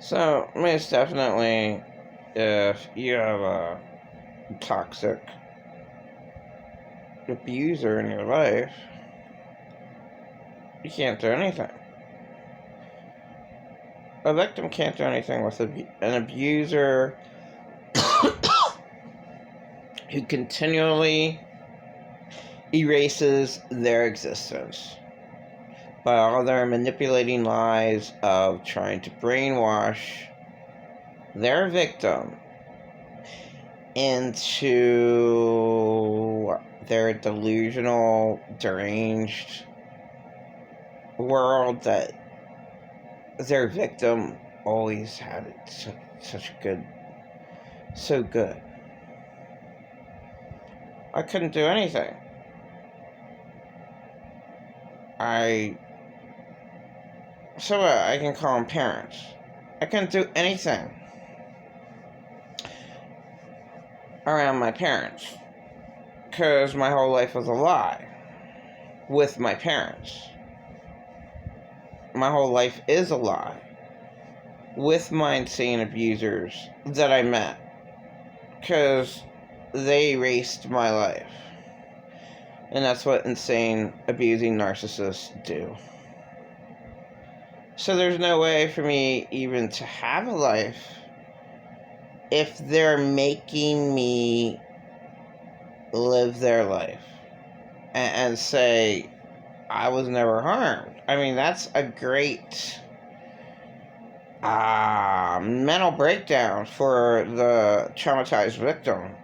So, most definitely, if you have a toxic abuser in your life, you can't do anything. A victim can't do anything with an abuser who continually erases their existence by all their manipulating lies of trying to brainwash their victim into their delusional, deranged world that their victim always had it so good. I couldn't do anything. I can call them parents. I couldn't do anything around my parents because my whole life was a lie with my parents. My whole life is a lie with my insane abusers that I met because they erased my life. And that's what insane, abusing narcissists do. So there's no way for me even to have a life if they're making me live their life and say I was never harmed. I mean, that's a great mental breakdown for the traumatized victim.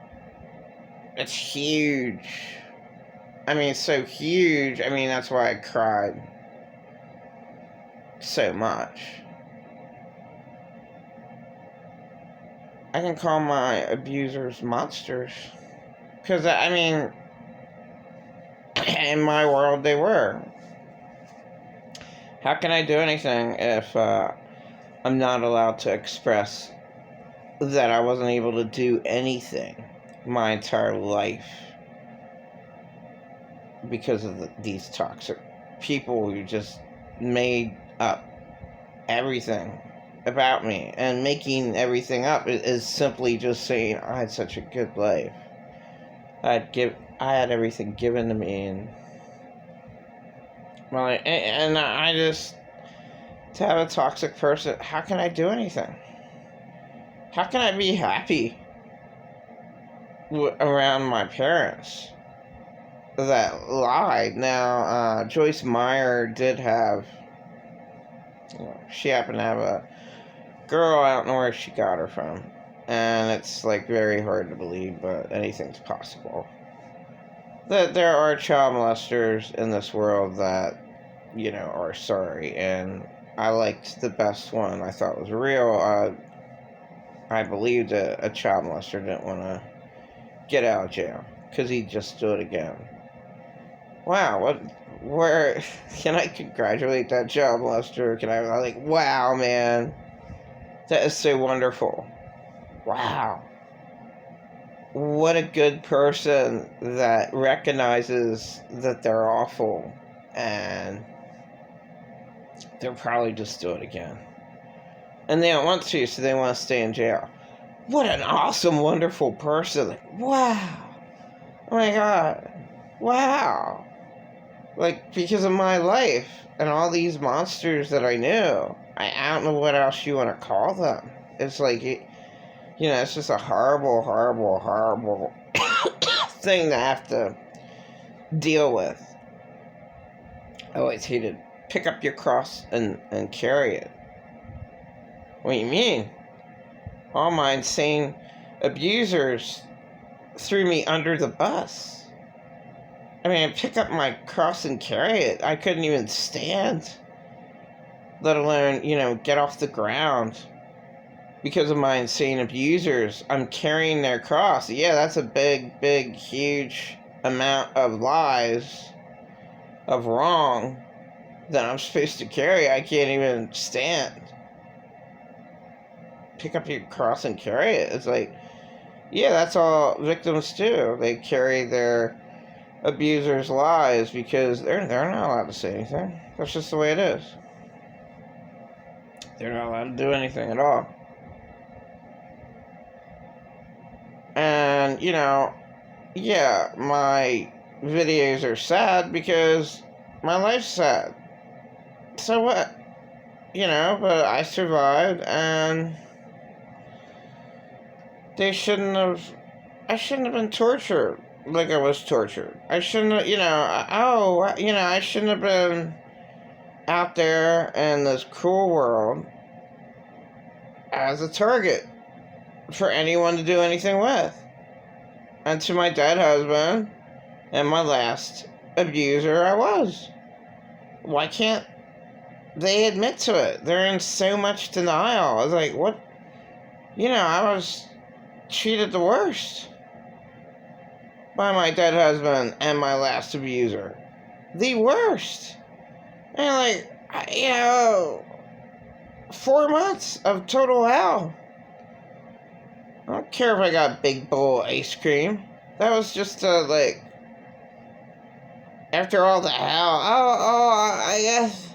It's huge. I mean, it's so huge. I mean, that's why I cried so much. I can call my abusers monsters. Because, I mean, in my world, they were. How can I do anything if I'm not allowed to express that I wasn't able to do anything my entire life because of these toxic people who just made up everything about me, and making everything up is simply just saying I had such a good life. I had everything given to me, and I just, to have a toxic person, how can I do anything? How can I be happy around my parents that lied? Now, Joyce Meyer did have, she happened to have a girl, I don't know where she got her from, and it's like very hard to believe, but anything's possible. That there are child molesters in this world that, are sorry, and I liked the best one I thought was real. I believed a child molester didn't want to get out of jail because he'd just do it again. Wow, where can I congratulate that child molester? Can I, wow, man, that is so wonderful. Wow. What a good person that recognizes that they're awful and they'll probably just do it again. And they don't want to, so they want to stay in jail. What an awesome, wonderful person. Wow. Oh my God. Wow. Because of my life and all these monsters that I knew, I don't know what else you want to call them. It's it's just a horrible, horrible, horrible thing to have to deal with. I always hated pick up your cross and carry it. What do you mean? All my insane abusers threw me under the bus. I mean, pick up my cross and carry it. I couldn't even stand, let alone, get off the ground. Because of my insane abusers, I'm carrying their cross. Yeah, that's a big, big, huge amount of lies, of wrong, that I'm supposed to carry. I can't even stand. Pick up your cross and carry it. It's yeah, that's all victims do. They carry their abusers' lies because they're not allowed to say anything. That's just the way it is. They're not allowed to do anything at all. And, yeah, my videos are sad because my life's sad. So what? But I survived, and I shouldn't have been tortured like I was tortured. I shouldn't have, I shouldn't have been out there in this cruel world as a target for anyone to do anything with. And to my dead husband and my last abuser, I was. Why can't they admit to it? They're in so much denial. I was like, what? I was treated the worst by my dead husband and my last abuser. The worst. And 4 months of total hell. I don't care if I got a big bowl of ice cream. That was just after all the hell. I guess.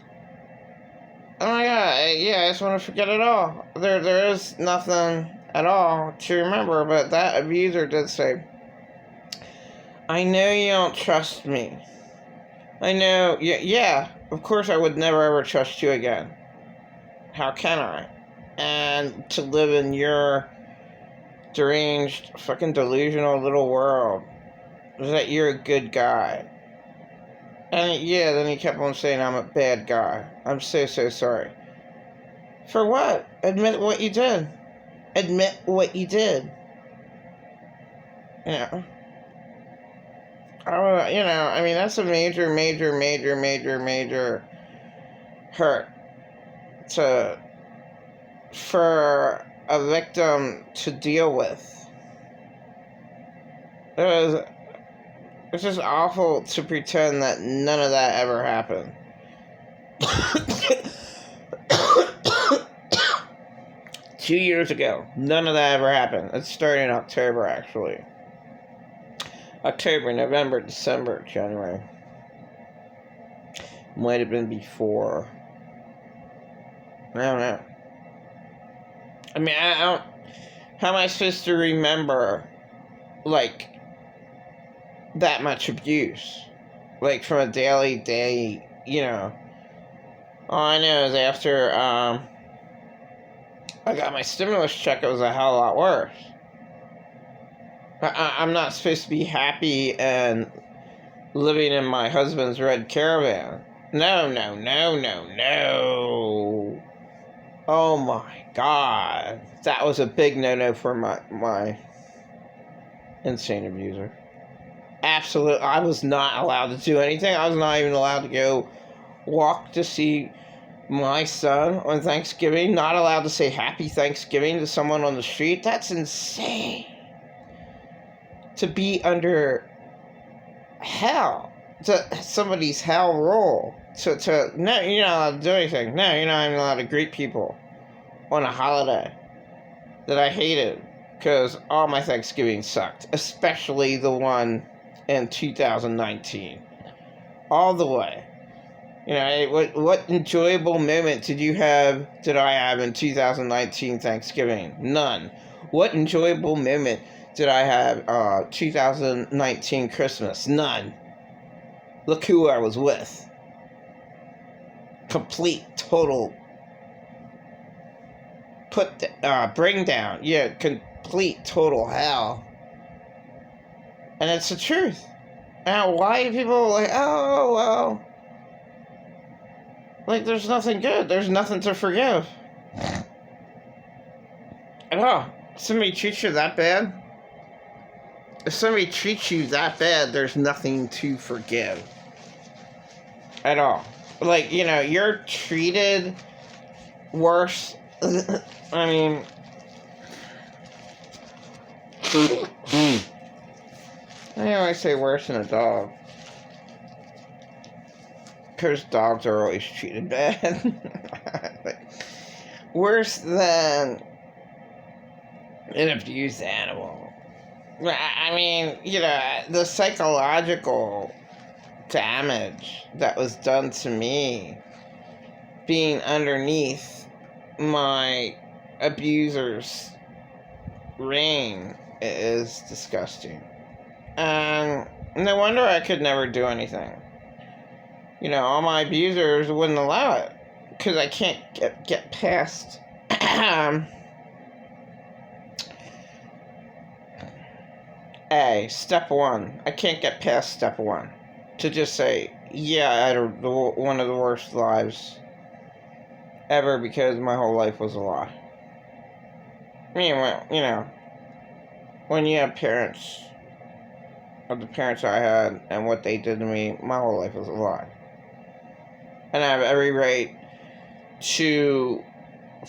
Oh my god, yeah, I just want to forget it all. There is nothing at all to remember, but that abuser did say, I know you don't trust me. I know, yeah, of course I would never ever trust you again. How can I? And to live in your deranged, fucking delusional little world is that you're a good guy. And yeah, then he kept on saying I'm a bad guy. I'm so sorry. For what? Admit what you did. Admit what you did. That's a major hurt for a victim to deal with. It's just awful to pretend that none of that ever happened. 2 years ago, none of that ever happened. It started in October, actually. October, November, December, January. Might have been before. I don't know. I don't... How am I supposed to remember, that much abuse? From a daily day, All I know is after, I got my stimulus check, it was a hell of a lot worse. I'm not supposed to be happy and living in my husband's red Caravan. No. Oh my God. That was a big no-no for my insane abuser. Absolutely. I was not allowed to do anything. I was not even allowed to go walk to see my son on Thanksgiving. Not allowed to say Happy Thanksgiving to someone on the street. That's insane. To be under hell. To somebody's hell rule. No, you're not allowed to do anything. No, you're not even allowed to greet people on a holiday that I hated. Because all my Thanksgiving sucked. Especially the one in 2019. All the way. What enjoyable moment did I have in 2019 Thanksgiving? None. What enjoyable moment did I have 2019 Christmas? None. Look who I was with. Complete, total, bring down. Yeah, complete, total hell. And it's the truth. Now, why are people oh, well... there's nothing good. There's nothing to forgive. At all. If somebody treats you that bad, there's nothing to forgive. At all. You're treated worse. I mean... I always say worse than a dog. Because dogs are always treated bad. Worse than an abused animal. The psychological damage that was done to me being underneath my abuser's reign is disgusting. And no wonder I could never do anything. All my abusers wouldn't allow it. Because I can't get past... Step one. I can't get past step one. To just say, yeah, I had one of the worst lives ever because my whole life was a lie. I mean, when you have parents, of the parents I had and what they did to me, my whole life was a lie. And I have every right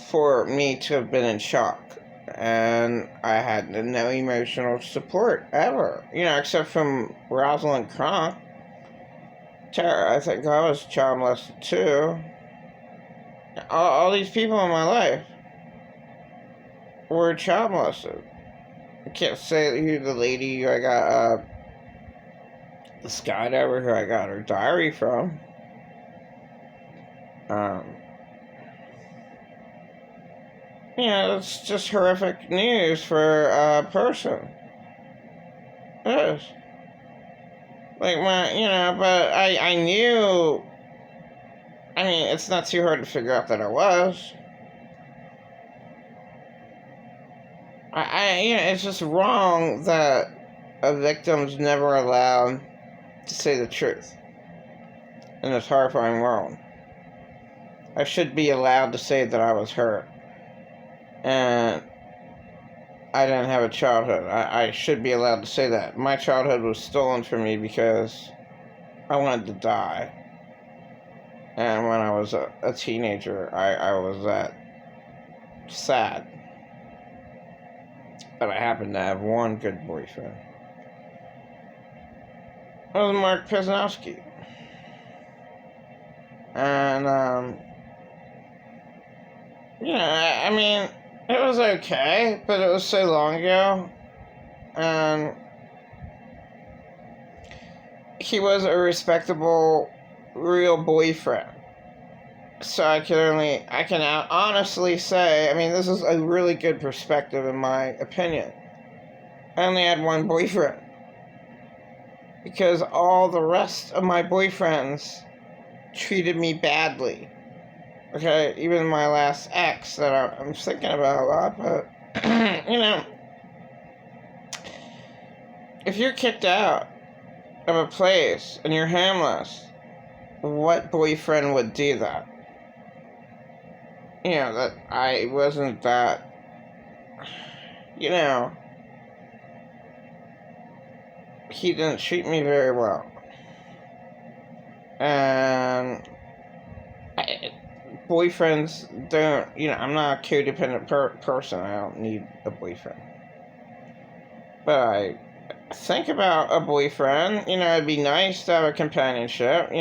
for me to have been in shock. And I had no emotional support ever, except from Rosalind Cronk. Tara, I think I was child molested too. All these people in my life were child molested. I can't say who the lady who I got, the skydiver who I got her diary from. It's just horrific news for a person. It is. But I knew, it's not too hard to figure out that I was. It's just wrong that a victim's never allowed to say the truth in this horrifying world. I should be allowed to say that I was hurt. And I didn't have a childhood. I should be allowed to say that. My childhood was stolen from me because I wanted to die. And when I was a teenager, I was that sad. But I happened to have one good boyfriend. It was Mark Pesnowski. And, it was okay, but it was so long ago. And he was a respectable, real boyfriend. So I can honestly say, this is a really good perspective in my opinion. I only had one boyfriend. Because all the rest of my boyfriends treated me badly. Okay, even my last ex that I'm thinking about a lot, but, if you're kicked out of a place and you're homeless, what boyfriend would do that? That I wasn't that, he didn't treat me very well. And boyfriends don't, I'm not a codependent person. I don't need a boyfriend. But I think about a boyfriend, it'd be nice to have a companionship,